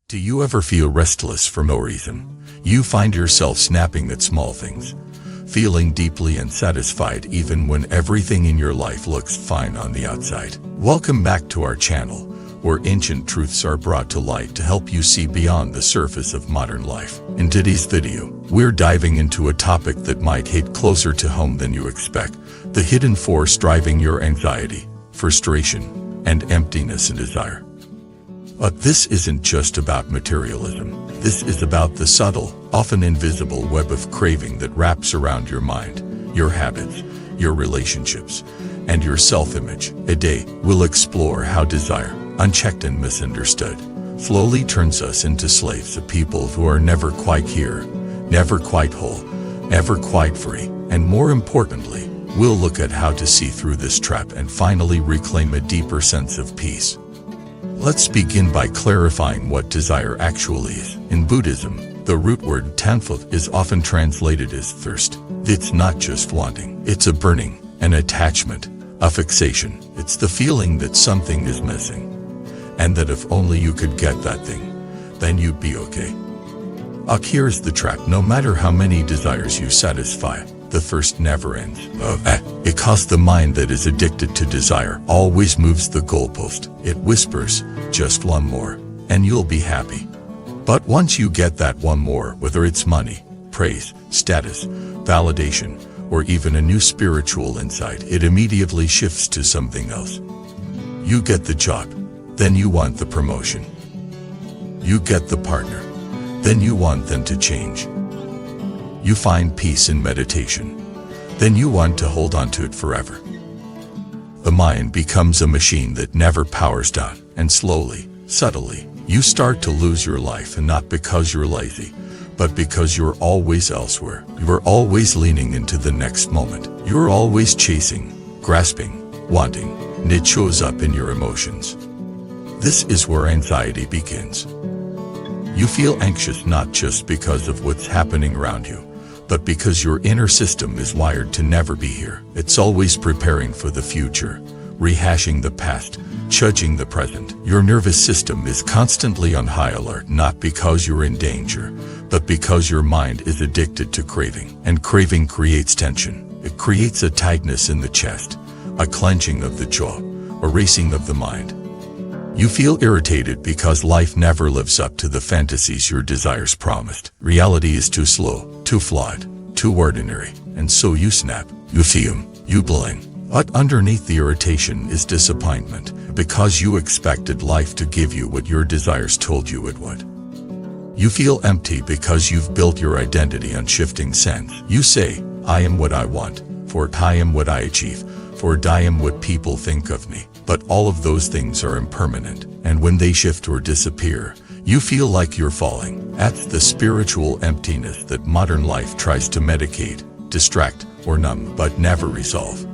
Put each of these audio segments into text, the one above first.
Do you ever feel restless for no reason? You find yourself snapping at small things, feeling deeply unsatisfied even when everything in your life looks fine on the outside. Welcome back to our channel, where ancient truths are brought to light to help you see beyond the surface of modern life. In today's video, we're diving into a topic that might hit closer to home than you expect: the hidden force driving your anxiety, frustration, and emptiness and desire. But this isn't just about materialism. This is about the subtle, often invisible web of craving that wraps around your mind, your habits, your relationships, and your self-image. Today, we'll explore how desire, unchecked and misunderstood, slowly turns us into slaves of people who are never quite here, never quite whole, never quite free. And more importantly, we'll look at how to see through this trap and finally reclaim a deeper sense of peace. Let's begin by clarifying what desire actually is. In Buddhism, the root word tanfa is often translated as thirst. It's not just wanting. It's a burning, an attachment, a fixation. It's the feeling that something is missing, and that if only you could get that thing, then you'd be okay. Here's the trap. No matter how many desires you satisfy, the thirst never ends. Because the mind that is addicted to desire always moves the goalpost. It whispers, just one more, and you'll be happy. But once you get that one more, whether it's money, praise, status, validation, or even a new spiritual insight, it immediately shifts to something else. You get the job, then you want the promotion. You get the partner, then you want them to change. You find peace in meditation, then you want to hold on to it forever. The mind becomes a machine that never powers down, and slowly, subtly, you start to lose your life, and not because you're lazy, but because you're always elsewhere. You're always leaning into the next moment. You're always chasing, grasping, wanting, and it shows up in your emotions. This is where anxiety begins. You feel anxious not just because of what's happening around you, but because your inner system is wired to never be here. It's always preparing for the future, rehashing the past, judging the present. Your nervous system is constantly on high alert, not because you're in danger, but because your mind is addicted to craving. And craving creates tension. It creates a tightness in the chest, a clenching of the jaw, a racing of the mind. You feel irritated because life never lives up to the fantasies your desires promised. Reality is too slow, too flawed, too ordinary, and so you snap, you fume, you blame. But underneath the irritation is disappointment, because you expected life to give you what your desires told you it would. You feel empty because you've built your identity on shifting sands. You say, I am what I want, for I am what I achieve, for I am what people think of me. But all of those things are impermanent, and when they shift or disappear, you feel like you're falling. That's the spiritual emptiness that modern life tries to medicate, distract, or numb, but never resolve.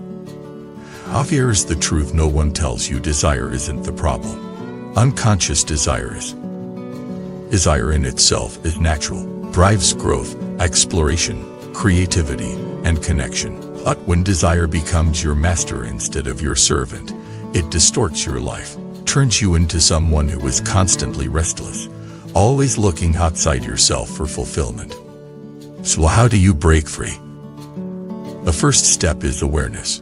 Here's the truth no one tells you: desire isn't the problem. Unconscious desire is. Desire in itself is natural, drives growth, exploration, creativity, and connection. But when desire becomes your master instead of your servant, it distorts your life, turns you into someone who is constantly restless, always looking outside yourself for fulfillment. So how do you break free? The first step is awareness.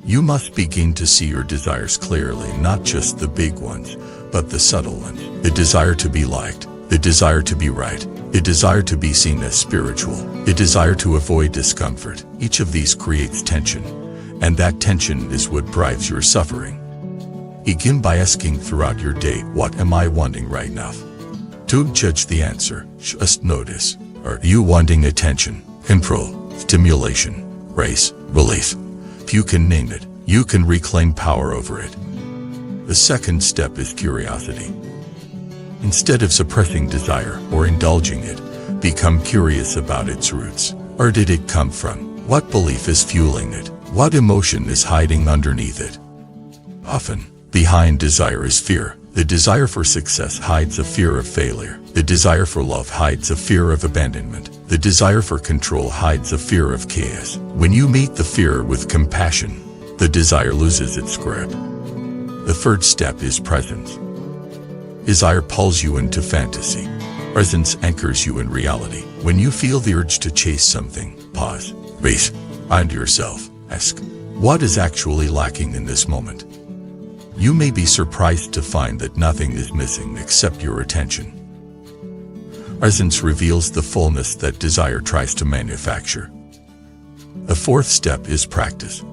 You must begin to see your desires clearly, not just the big ones, but the subtle ones. The desire to be liked, the desire to be right, the desire to be seen as spiritual, the desire to avoid discomfort. Each of these creates tension, and that tension is what drives your suffering. Begin by asking throughout your day, what am I wanting right now? Don't judge the answer, just notice. Are you wanting attention, control, stimulation, race, relief? If you can name it, you can reclaim power over it. The second step is curiosity. Instead of suppressing desire or indulging it, become curious about its roots. Where did it come from? What belief is fueling it? What emotion is hiding underneath it? Often, behind desire is fear. The desire for success hides a fear of failure. The desire for love hides a fear of abandonment. The desire for control hides a fear of chaos. When you meet the fear with compassion, the desire loses its grip. The third step is presence. Desire pulls you into fantasy. Presence anchors you in reality. When you feel the urge to chase something, pause, breathe, find yourself, ask, what is actually lacking in this moment? You may be surprised to find that nothing is missing except your attention. Presence reveals the fullness that desire tries to manufacture. The fourth step is practice.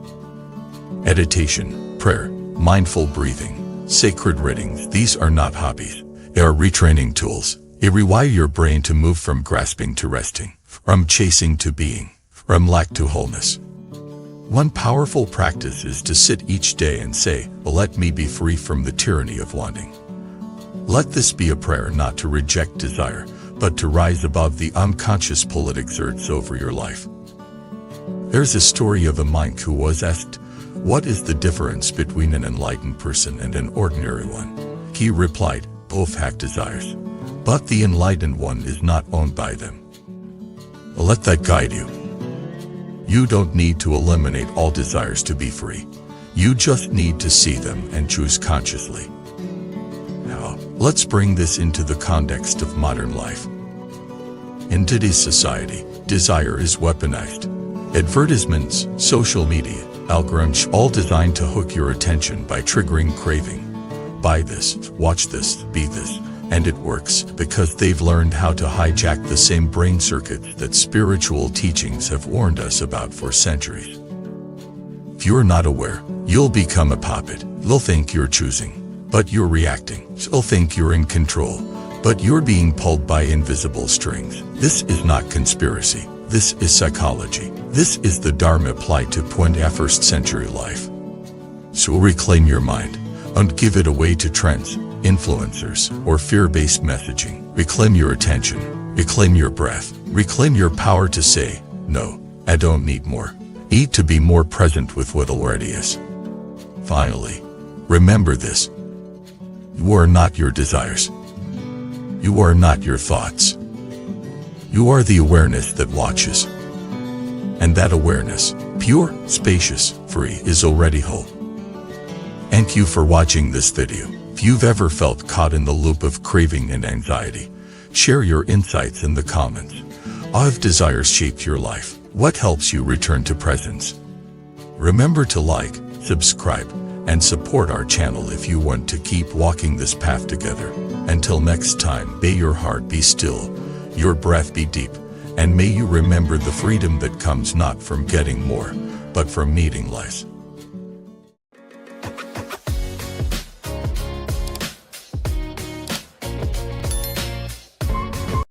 Meditation, prayer, mindful breathing, sacred readings, these are not hobbies. They are retraining tools. They rewire your brain to move from grasping to resting, from chasing to being, from lack to wholeness. One powerful practice is to sit each day and say, let me be free from the tyranny of wanting. Let this be a prayer not to reject desire, but to rise above the unconscious pull it exerts over your life. There's a story of a monk who was asked, what is the difference between an enlightened person and an ordinary one? He replied, both have desires, but the enlightened one is not owned by them. Let that guide you. You don't need to eliminate all desires to be free. You just need to see them and choose consciously. Now, let's bring this into the context of modern life. In today's society, desire is weaponized. Advertisements, social media, algorithms, all designed to hook your attention by triggering craving. Buy this, watch this, be this. And it works because they've learned how to hijack the same brain circuits that spiritual teachings have warned us about for centuries. If you're not aware, you'll become a puppet. They'll think you're choosing, but you're reacting. They'll think you're in control, but you're being pulled by invisible strings. This is not conspiracy. This is psychology. This is the Dharma applied to 21st century life. So reclaim your mind. Don't give it away to trends, influencers, or fear-based messaging. Reclaim your attention. Reclaim your breath. Reclaim your power to say, no, I don't need more. Need to be more present with what already is. Finally, remember this. You are not your desires. You are not your thoughts. You are the awareness that watches. And that awareness, pure, spacious, free, is already whole. Thank you for watching this video. If you've ever felt caught in the loop of craving and anxiety, share your insights in the comments. How have desires shaped your life? What helps you return to presence? Remember to like, subscribe, and support our channel if you want to keep walking this path together. Until next time, may your heart be still, your breath be deep, and may you remember the freedom that comes not from getting more, but from needing less.